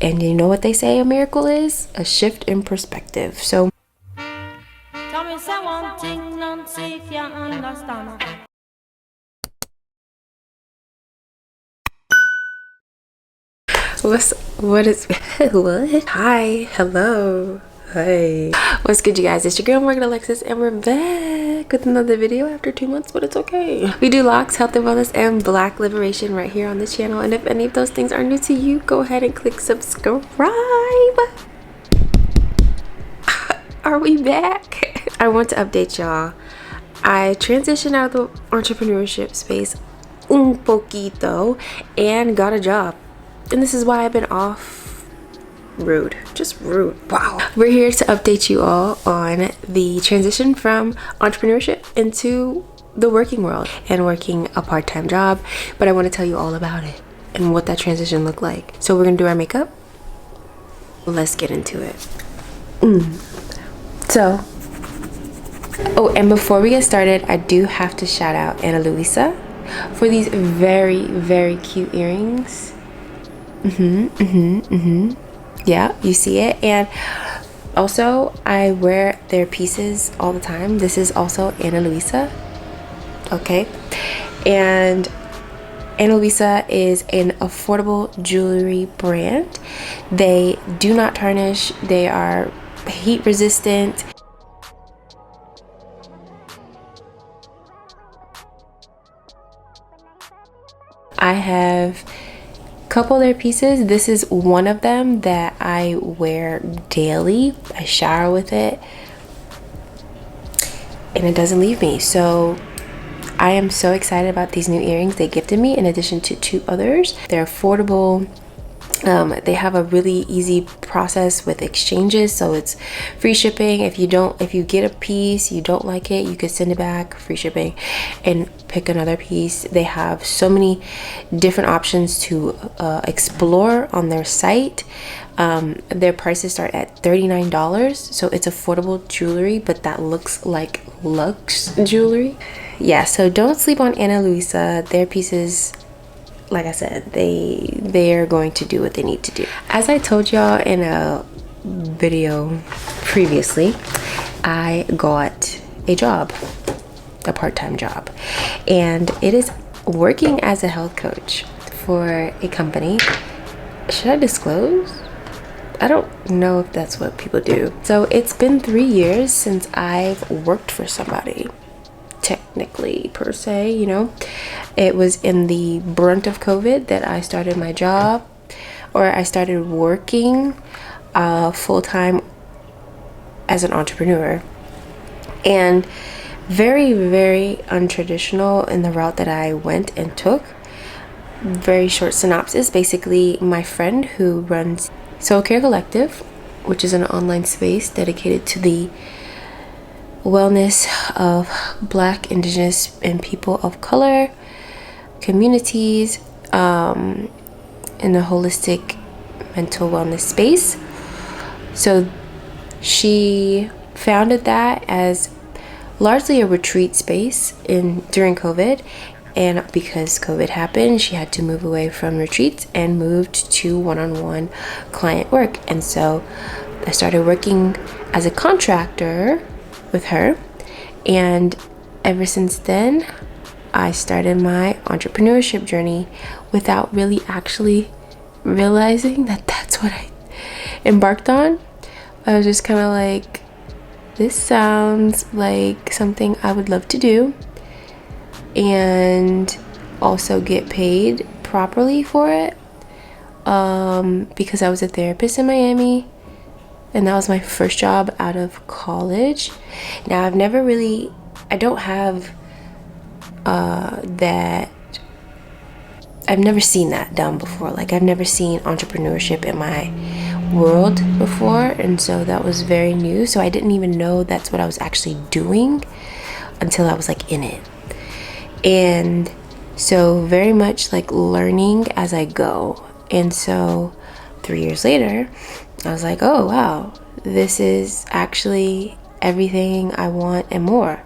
And you know what they say a miracle is? A shift in perspective. So Tell me say one thing, Nancy, if you understand. what is what? Hi, hello. Hey, what's good, you guys? It's your girl Morgan Alexis, and we're back with another video after 2 months, but it's okay. We do locks, health and wellness, and black liberation right here on this channel. And if any of those things are new to you, go ahead and click subscribe. Are we back? I want to update y'all. I transitioned out of the entrepreneurship space un poquito and got a job. And this is why I've been off. Rude, just rude. Wow. We're here to update you all on the transition from entrepreneurship into the working world and working a part-time job. But I want to tell you all about it and what that transition looked like. So we're gonna do our makeup. Let's get into it. So, oh, and before we get started, I do have to shout out Ana Luisa for these very, very cute earrings. Yeah, you see it. And also, I wear their pieces all the time. This is also Ana Luisa. Okay. And Ana Luisa is an affordable jewelry brand. They do not tarnish. They are heat resistant. I have couple of their pieces. This is one of them that I wear daily. I shower with it and it doesn't leave me. So I am so excited about these new earrings they gifted me in addition to 2 others. They're affordable. They have a really easy process with exchanges, so it's free shipping. If you get a piece, you don't like it, you could send it back, free shipping, and pick another piece. They have so many different options to explore on their site. Their prices start at $39, so it's affordable jewelry, but that looks like luxe jewelry. Yeah, so don't sleep on Ana Luisa. Their pieces, like I said, they are going to do what they need to do. As I told y'all in a video previously, I got a job, a part-time job, and it is working as a health coach for a company. Should I disclose? I don't know if that's what people do. So it's been 3 years since I've worked for somebody. Technically, per se, you know, it was in the brunt of COVID that I started my job, or I started working full-time as an entrepreneur, and very, very untraditional in the route that I went and took. Very short synopsis. Basically, my friend who runs Soul Care Collective, which is an online space dedicated to the wellness of Black, Indigenous, and people of color communities in the holistic mental wellness space. So she founded that as largely a retreat space during COVID, and because COVID happened, she had to move away from retreats and moved to one-on-one client work. And so I started working as a contractor with her, and ever since then I started my entrepreneurship journey without really actually realizing that that's what I embarked on. I was just kind of like, this sounds like something I would love to do and also get paid properly for it, because I was a therapist in Miami. And that was my first job out of college. Now, I don't have that. I've never seen that done before. Like, I've never seen entrepreneurship in my world before. And so that was very new. So I didn't even know that's what I was actually doing until I was like in it. And so very much like learning as I go. And so 3 years later, I was like, oh wow, this is actually everything I want and more.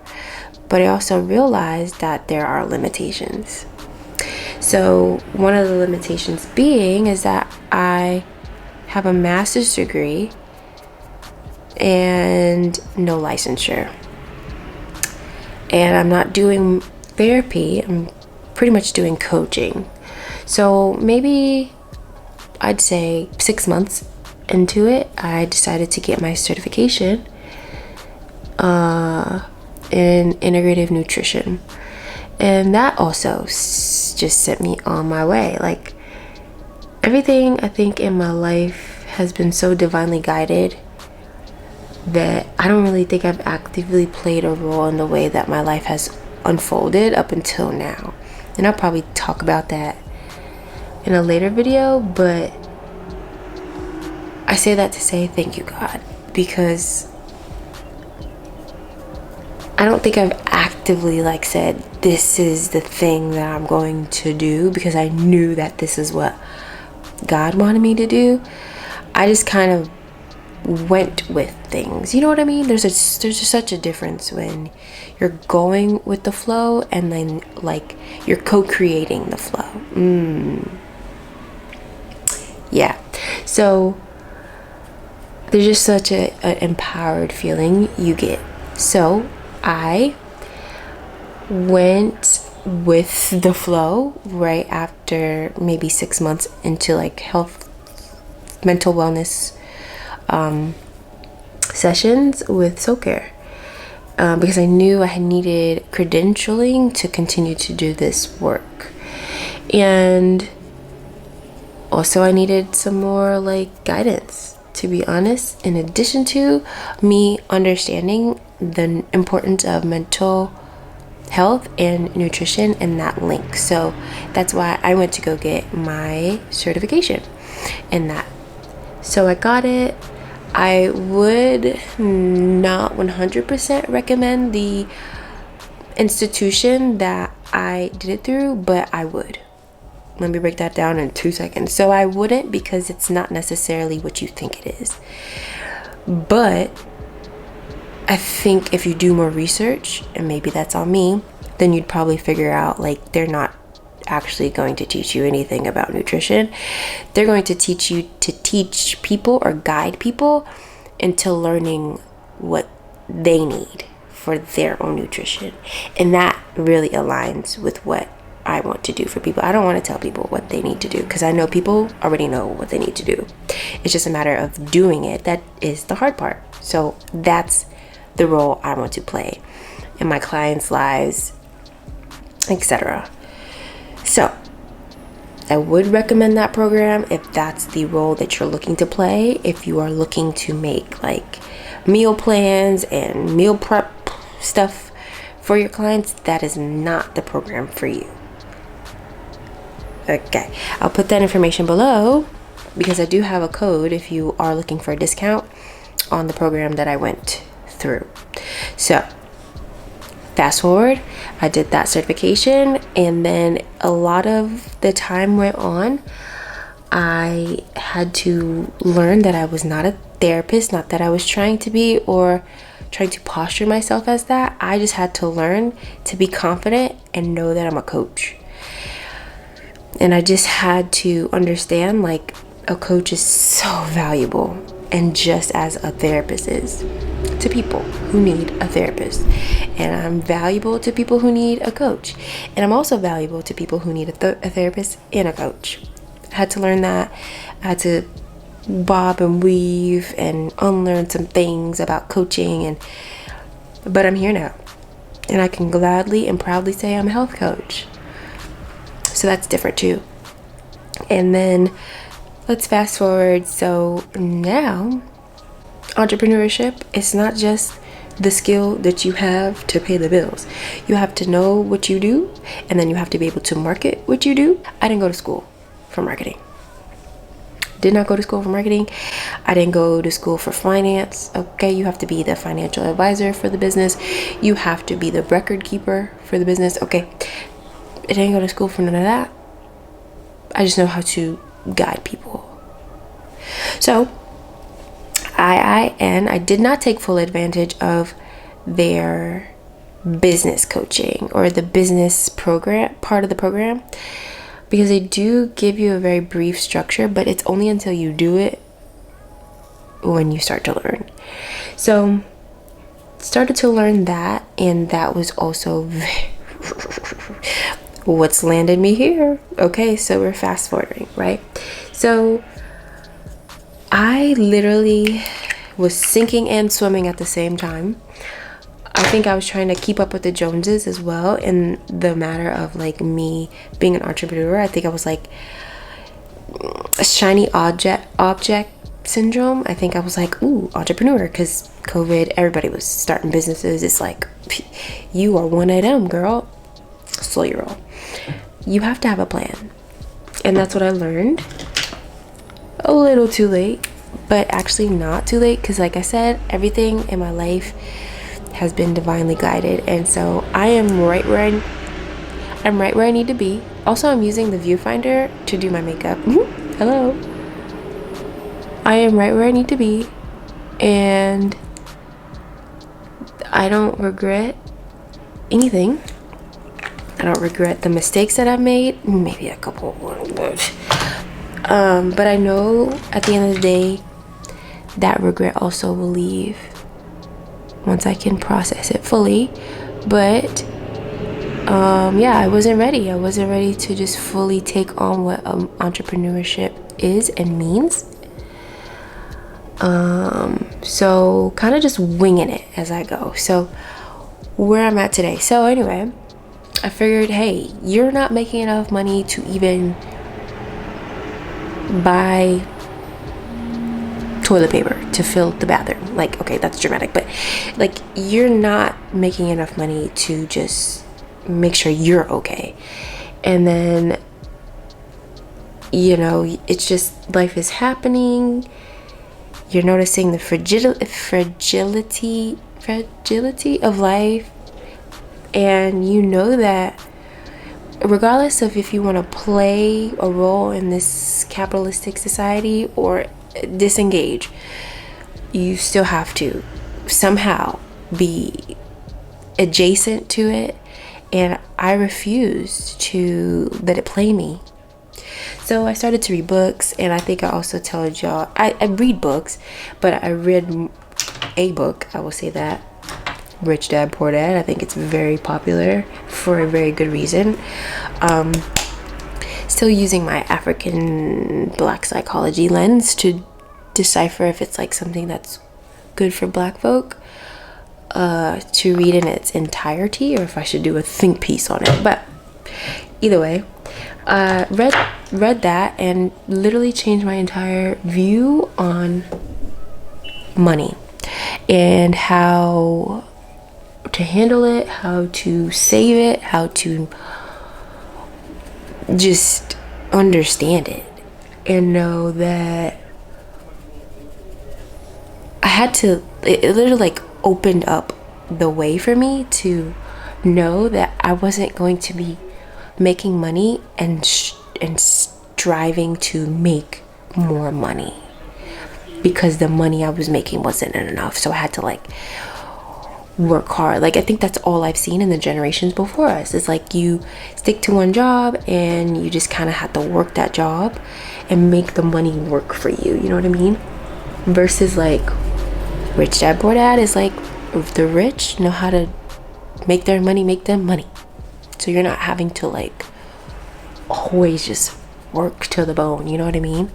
But I also realized that there are limitations. So one of the limitations being is that I have a master's degree, and no licensure. And I'm not doing therapy, I'm pretty much doing coaching. So maybe I'd say 6 months into it, I decided to get my certification in integrative nutrition. And that also just sent me on my way. Like, everything I think in my life has been so divinely guided that I don't really think I've actively played a role in the way that my life has unfolded up until now. And I'll probably talk about that in a later video, but I say that to say thank you, God, because I don't think I've actively like said this is the thing that I'm going to do, because I knew that this is what God wanted me to do. I just kind of went with things, you know what I mean? There's just such a difference when you're going with the flow and then like you're co-creating the flow. Yeah, so there's just such a empowered feeling you get. So I went with the flow right after maybe 6 months into like health, mental wellness sessions with Soul Care, because I knew I needed credentialing to continue to do this work, and also I needed some more like guidance, to be honest, in addition to me understanding the importance of mental health and nutrition and that link. So that's why I went to go get my certification in that. So I got it. I would not 100% recommend the institution that I did it through, but I would. Let me break that down in 2 seconds. So I wouldn't, because it's not necessarily what you think it is. But I think if you do more research, and maybe that's on me, then you'd probably figure out like they're not actually going to teach you anything about nutrition. They're going to teach you to teach people or guide people into learning what they need for their own nutrition. And that really aligns with what I want to do for people. I don't want to tell people what they need to do, because I know people already know what they need to do. It's just a matter of doing it. That is the hard part. So that's the role I want to play in my clients' lives, etc. So I would recommend that program if that's the role that you're looking to play. If you are looking to make like meal plans and meal prep stuff for your clients, that is not the program for you. Okay, I'll put that information below, because I do have a code if you are looking for a discount on the program that I went through. So fast forward, I did that certification, and then a lot of the time went on. I had to learn that I was not a therapist, not that I was trying to be or trying to posture myself as that. I just had to learn to be confident and know that I'm a coach. And I just had to understand like a coach is so valuable, and just as a therapist is to people who need a therapist. And I'm valuable to people who need a coach. And I'm also valuable to people who need a therapist and a coach. I had to learn that. I had to bob and weave and unlearn some things about coaching, but I'm here now. And I can gladly and proudly say I'm a health coach. So that's different too. And then let's fast forward. So now entrepreneurship is not just the skill that you have to pay the bills. You have to know what you do, and then you have to be able to market what you do. I didn't go to school for marketing. Did not go to school for marketing. I didn't go to school for finance. Okay, you have to be the financial advisor for the business. You have to be the record keeper for the business. Okay, I didn't go to school for none of that. I just know how to guide people. So I did not take full advantage of their business coaching or the business program, part of the program, because they do give you a very brief structure, but it's only until you do it when you start to learn. So started to learn that, and that was also what's landed me here. Okay, so we're fast forwarding, right? So I literally was sinking and swimming at the same time. I think I was trying to keep up with the Joneses as well in the matter of like me being an entrepreneur. I think I was like a shiny object syndrome. I think I was like, ooh, entrepreneur, because COVID, everybody was starting businesses. It's like, you are one of them, girl. Slow your roll. You have to have a plan. And that's what I learned. A little too late, but actually not too late, because like I said, everything in my life has been divinely guided, and so I am right where I need to be. Also, I'm using the viewfinder to do my makeup. Hello. I am right where I need to be, and I don't regret anything. I don't regret the mistakes that I've made. Maybe a couple, but I know at the end of the day, that regret also will leave once I can process it fully. But yeah, I wasn't ready. I wasn't ready to just fully take on what entrepreneurship is and means. So kind of just winging it as I go. So where I'm at today. So anyway, I figured, hey, you're not making enough money to even buy toilet paper to fill the bathroom. Like, okay, that's dramatic, but like, you're not making enough money to just make sure you're okay. And then, you know, it's just, life is happening. You're noticing the fragility of life, and you know that regardless of if you want to play a role in this capitalistic society or disengage, you still have to somehow be adjacent to it, and I refused to let it play me. So I started to read books, and I think I also told y'all I read books, but I read a book, I will say that, Rich Dad Poor Dad. I think it's very popular for a very good reason. Still using my African Black psychology lens to decipher if it's like something that's good for Black folk to read in its entirety, or if I should do a think piece on it. But either way, read that and literally changed my entire view on money and how to handle it, how to save it, how to just understand it, and know that I had to, it literally like opened up the way for me to know that I wasn't going to be making money and striving to make more money, because the money I was making wasn't enough. So I had to like work hard. Like, I think that's all I've seen in the generations before us. It's like you stick to one job and you just kind of have to work that job and make the money work for you. You know what I mean? Versus like Rich Dad Poor Dad is like, the rich know how to make their money make them money. So you're not having to like always just work to the bone. You know what I mean?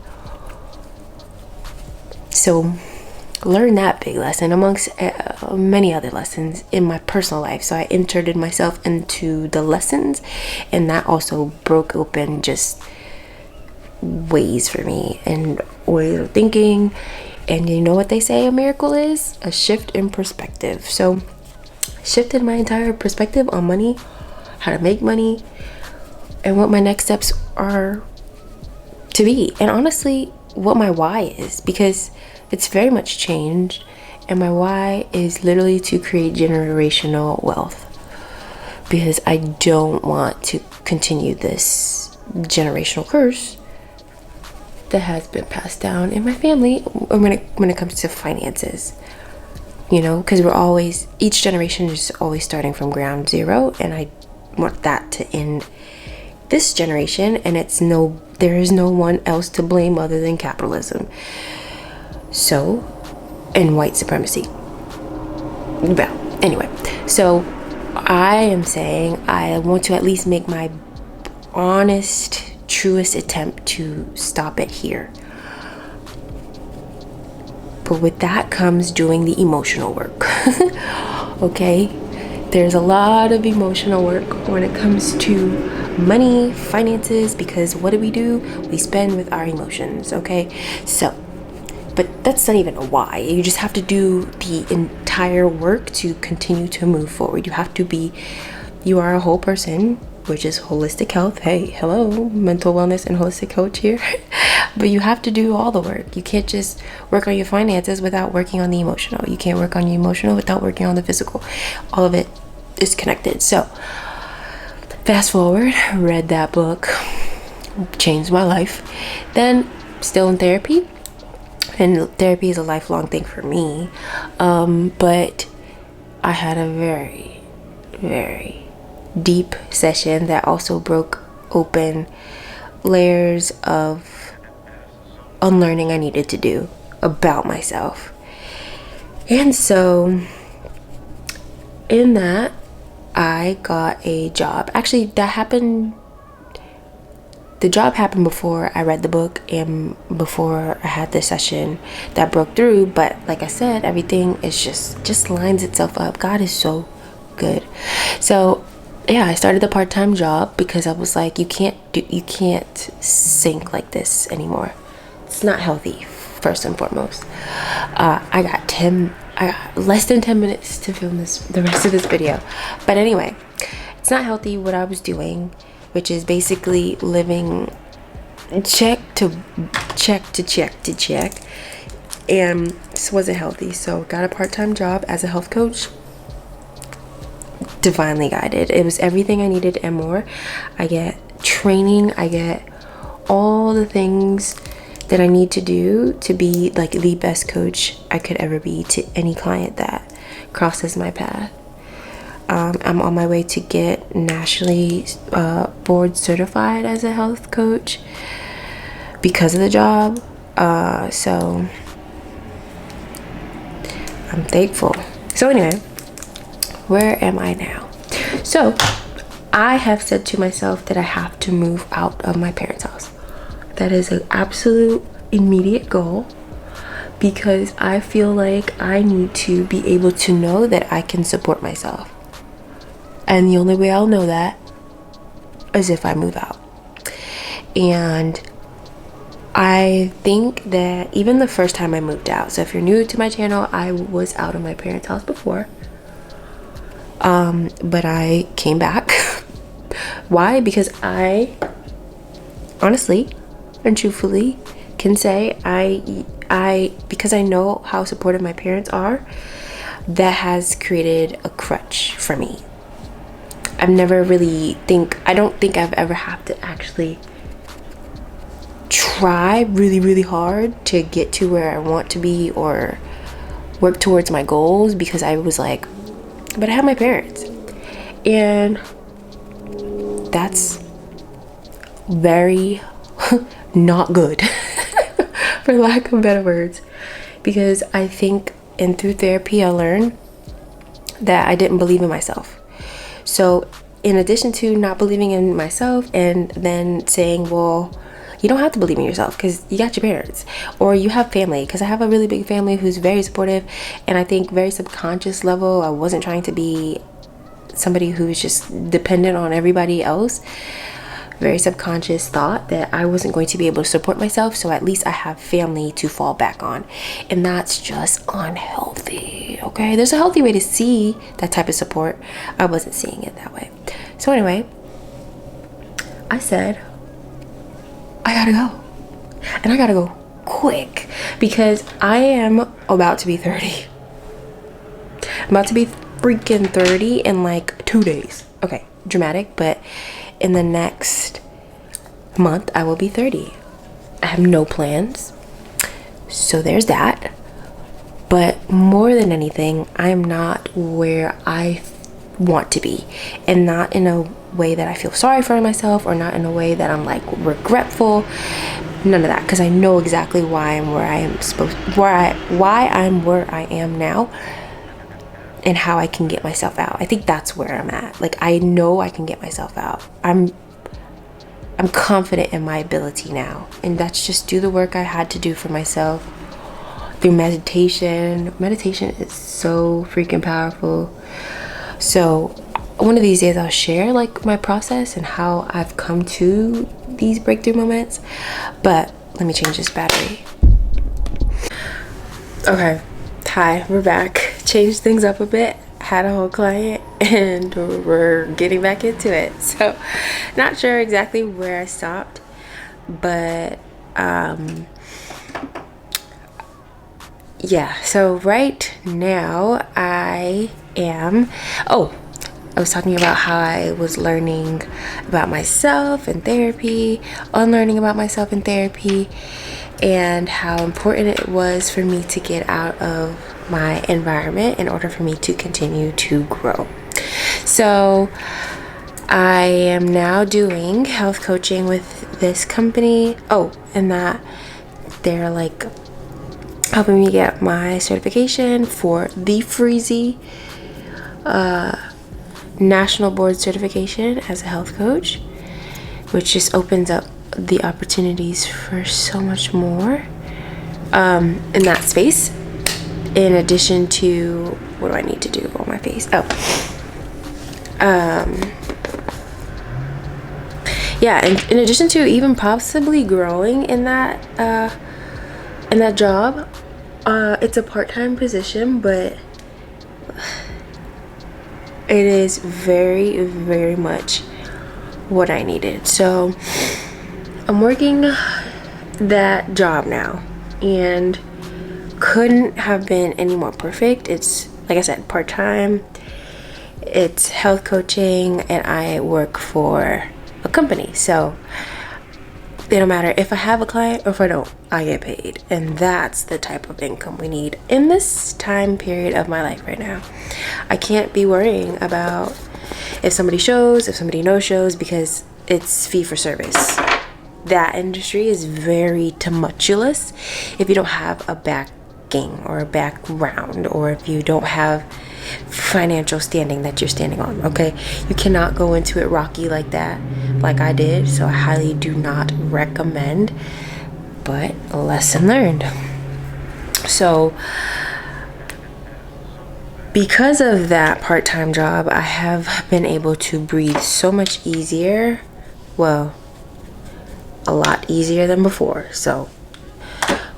So learn that big lesson amongst many other lessons in my personal life. So I inserted myself into the lessons, and that also broke open just ways for me and ways of thinking. And you know what they say a miracle is? A shift in perspective. So shifted my entire perspective on money, how to make money, and what my next steps are to be, and honestly what my why is, because it's very much changed, and my why is literally to create generational wealth, because I don't want to continue this generational curse that has been passed down in my family when it comes to finances. You know, because each generation is always starting from ground zero, and I want that to end this generation, and there is no one else to blame other than capitalism. So and white supremacy. Well, anyway, so I am saying I want to at least make my honest, truest attempt to stop it here. But with that comes doing the emotional work. Okay? There's a lot of emotional work when it comes to money, finances, because what do? We spend with our emotions, okay? So, but that's not even a why. You just have to do the entire work to continue to move forward. You are a whole person, which is holistic health. Hey, hello, mental wellness and holistic coach here. But you have to do all the work. You can't just work on your finances without working on the emotional. You can't work on your emotional without working on the physical. All of it is connected. So fast forward, read that book, changed my life. Then still in therapy. And therapy is a lifelong thing for me. But I had a very, very deep session that also broke open layers of unlearning I needed to do about myself. And so in that, I got a job. Actually, the job happened before I read the book and before I had the session that broke through. But like I said, everything is just lines itself up. God is so good. So yeah, I started the part-time job because I was like, you can't sink like this anymore. It's not healthy, first and foremost. I got less than 10 minutes to film the rest of this video. But anyway, it's not healthy what I was doing, which is basically living check to check. And this wasn't healthy. So got a part-time job as a health coach. Divinely guided. It was everything I needed and more. I get training. I get all the things that I need to do to be like the best coach I could ever be to any client that crosses my path. I'm on my way to get nationally board certified as a health coach because of the job. So I'm thankful. So anyway, where am I now? So I have said to myself that I have to move out of my parents' house. That is an absolute immediate goal because I feel like I need to be able to know that I can support myself. And the only way I'll know that is if I move out. And I think that even the first time I moved out, so if you're new to my channel, I was out of my parents' house before. But I came back. Why? Because I honestly and truthfully can say because I know how supportive my parents are, that has created a crutch for me. I don't think I've ever had to actually try really, really hard to get to where I want to be or work towards my goals because I was like, but I have my parents. And that's very not good, for lack of better words, because I think through therapy I learned that I didn't believe in myself. So in addition to not believing in myself and then saying, well, you don't have to believe in yourself because you got your parents or you have family, because I have a really big family who's very supportive, and I think very subconscious level I wasn't trying to be somebody who's just dependent on everybody else. Very subconscious thought that I wasn't going to be able to support myself, so at least I have family to fall back on, and that's just unhealthy. Okay, there's a healthy way to see that type of support. I wasn't seeing it that way. So anyway, I said I gotta go, and I gotta go quick because I am about to be 30. I'm about to be freaking 30 in like 2 days. Okay, dramatic, but in the next month I will be 30. I have no plans, so there's that. But more than anything, I'm not where I want to be, and not in a way that I feel sorry for myself, or not in a way that I'm like regretful. None of that, because I know exactly why I'm where I am why I'm where I am now, and how I can get myself out. I think that's where I'm at. Like, I know I can get myself out. I'm confident in my ability now, and that's just do the work I had to do for myself through meditation. Meditation is so freaking powerful. So one of these days I'll share like my process and how I've come to these breakthrough moments. But let me change this battery. Okay, hi, we're back. Changed things up a bit. Had a whole client, and we're getting back into it. So not sure exactly where I stopped, but yeah, so right now I was talking about how I was learning about myself in therapy, unlearning about myself in therapy, and how important it was for me to get out of my environment in order for me to continue to grow. So I am now doing health coaching with this company. And that they're like helping me get my certification for the Freezy national board certification as a health coach, which just opens up the opportunities for so much more in that space. In addition to, what do I need to do on my face? Yeah, and in addition to even possibly growing in that job, it's a part-time position, but it is very, very much what I needed. So I'm working that job now, and couldn't have been any more perfect. It's, like I said, part-time. It's health coaching, and I work for a company. So it don't matter if I have a client or if I don't, I get paid. And that's the type of income we need in this time period of my life right now. I can't be worrying about if somebody shows, if somebody no shows, because it's fee for service. That industry is very tumultuous if you don't have a backing or a background, or if you don't have financial standing that you're standing on. Okay, you cannot go into it rocky like that, like I did. So I highly do not recommend, but lesson learned. So because of that part-time job, I have been able to breathe so much easier. Well, a lot easier than before. So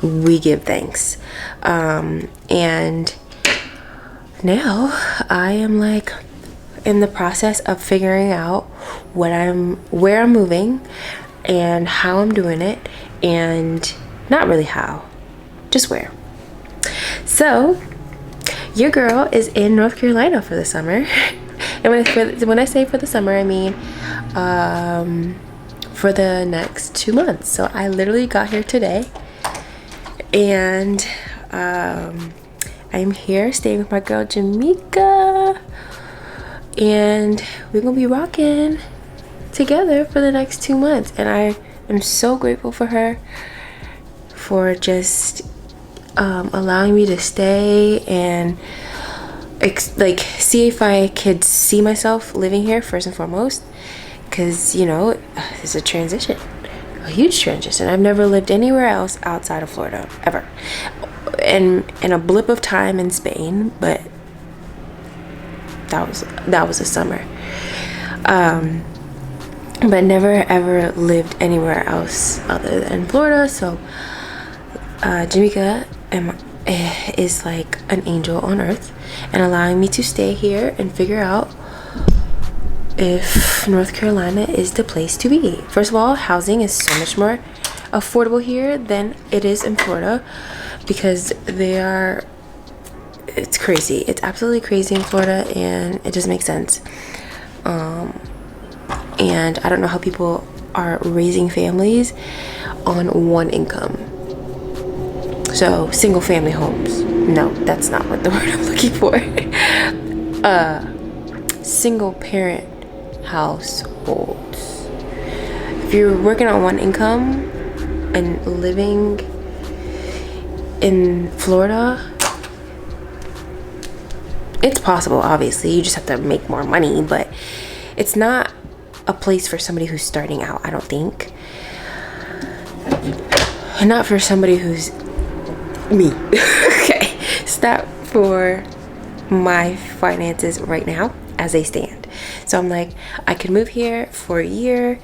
we give thanks. And now I am like in the process of figuring out where I'm moving and how I'm doing it, and not really how, just where. So your girl is in North Carolina for the summer. And when I say for the summer, I mean for the next 2 months. So I literally got here today, and I'm here staying with my girl Jamaica, and we're gonna be rocking together for the next 2 months. And I am so grateful for her for just allowing me to stay and see if I could see myself living here first and foremost, because it's a transition, a huge transition. I've never lived anywhere else outside of Florida ever, and in a blip of time in Spain, but that was a summer, but never ever lived anywhere else other than Florida. So Jamaica is like an angel on earth, and allowing me to stay here and figure out if North Carolina is the place to be. First of all, housing is so much more affordable here than it is in Florida, because it's crazy. It's absolutely crazy in Florida, and it doesn't make sense. And I don't know how people are raising families on one income. So single family homes. No, that's not what the word I'm looking for. single parent households. If you're working on one income and living in Florida, it's possible, obviously. You just have to make more money, but it's not a place for somebody who's starting out, I don't think. And not for somebody who's me. Okay, it's not for my finances right now as they stand. So I'm like, I could move here for a year,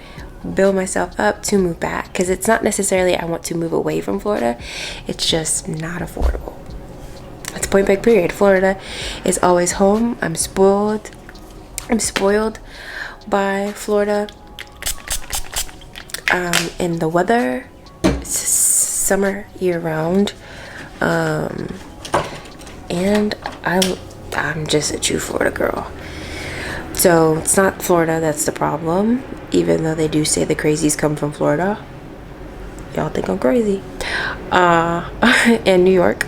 build myself up to move back, because it's not necessarily I want to move away from Florida, it's just not affordable. It's point blank period. Florida is always home. I'm spoiled by Florida. And the weather, it's summer year round, and I'm just a true Florida girl. So it's not Florida that's the problem, even though they do say the crazies come from Florida. Y'all think I'm crazy. And New York.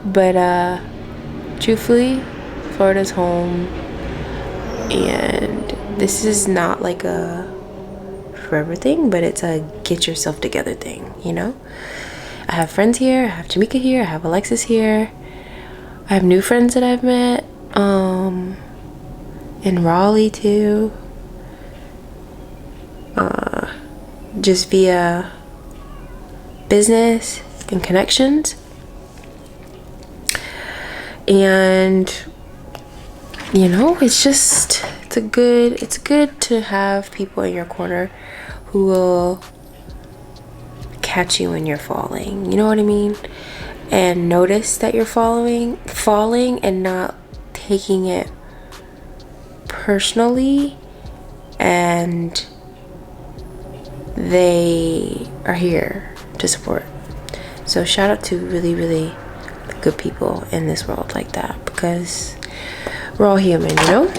But truthfully, Florida's home, and this is not like a forever thing, but it's a get yourself together thing, you know? I have friends here, I have Jamaica here, I have Alexis here, I have new friends that I've met in Raleigh too, just via business and connections. And you know, it's good to have people in your corner who will catch you when you're falling, you know what I mean, and notice that you're falling and not taking it personally, and they are here to support. So shout out to really, really good people in this world like that, because we're all human, you know?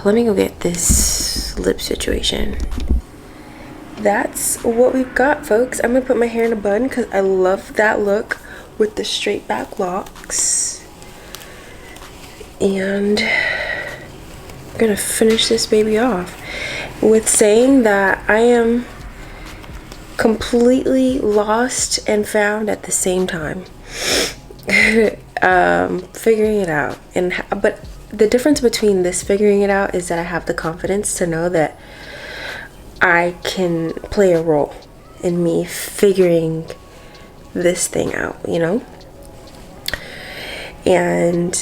Let me go get this lip situation. That's what we've got, folks. I'm gonna put my hair in a bun because I love that look with the straight back locks. And I'm gonna finish this baby off with saying that I am completely lost and found at the same time. Figuring it out, but the difference between this figuring it out is that I have the confidence to know that I can play a role in me figuring this thing out, you know? And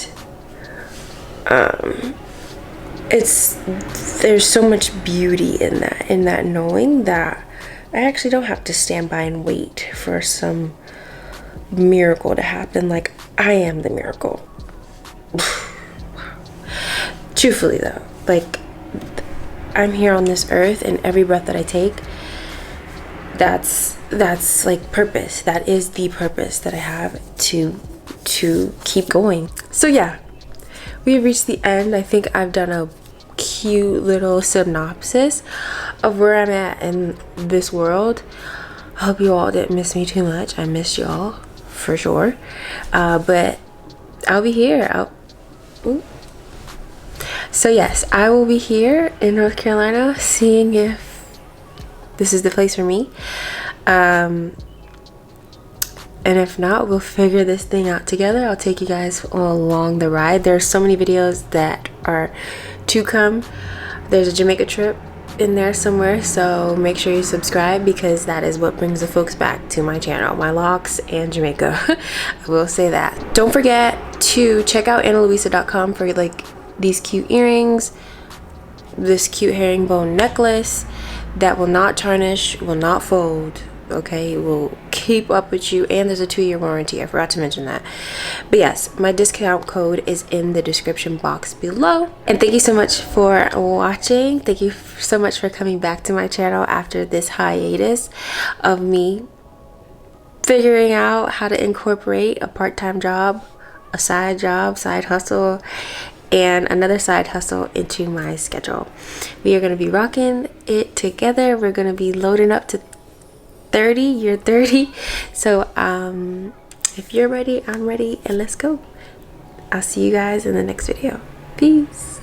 there's so much beauty in that knowing that I actually don't have to stand by and wait for some miracle to happen. Like, I am the miracle. Truthfully though, like, I'm here on this earth, and every breath that I take, that's like purpose. That is the purpose that I have to keep going. So yeah, we have reached the end. I think I've done a cute little synopsis of where I'm at in this world. I hope you all didn't miss me too much. I missed y'all for sure, but I'll be here. So yes, I will be here in North Carolina, seeing if this is the place for me, and if not, we'll figure this thing out together. I'll take you guys along the ride. There's so many videos that are to come. There's a Jamaica trip in there somewhere, so make sure you subscribe, because that is what brings the folks back to my channel, my locks and Jamaica. I will say that. Don't forget to check out analuisa.com for like these cute earrings, this cute herringbone necklace that will not tarnish, will not fold, okay? It will keep up with you, and there's a 2-year warranty. I forgot to mention that. But yes, my discount code is in the description box below. And thank you so much for watching. Thank you so much for coming back to my channel after this hiatus of me figuring out how to incorporate a part-time job, a side hustle, and another side hustle into my schedule. We are going to be rocking it together. We're going to be loading up to 30, year 30. So if you're ready, I'm ready, and let's go. I'll see you guys in the next video. Peace.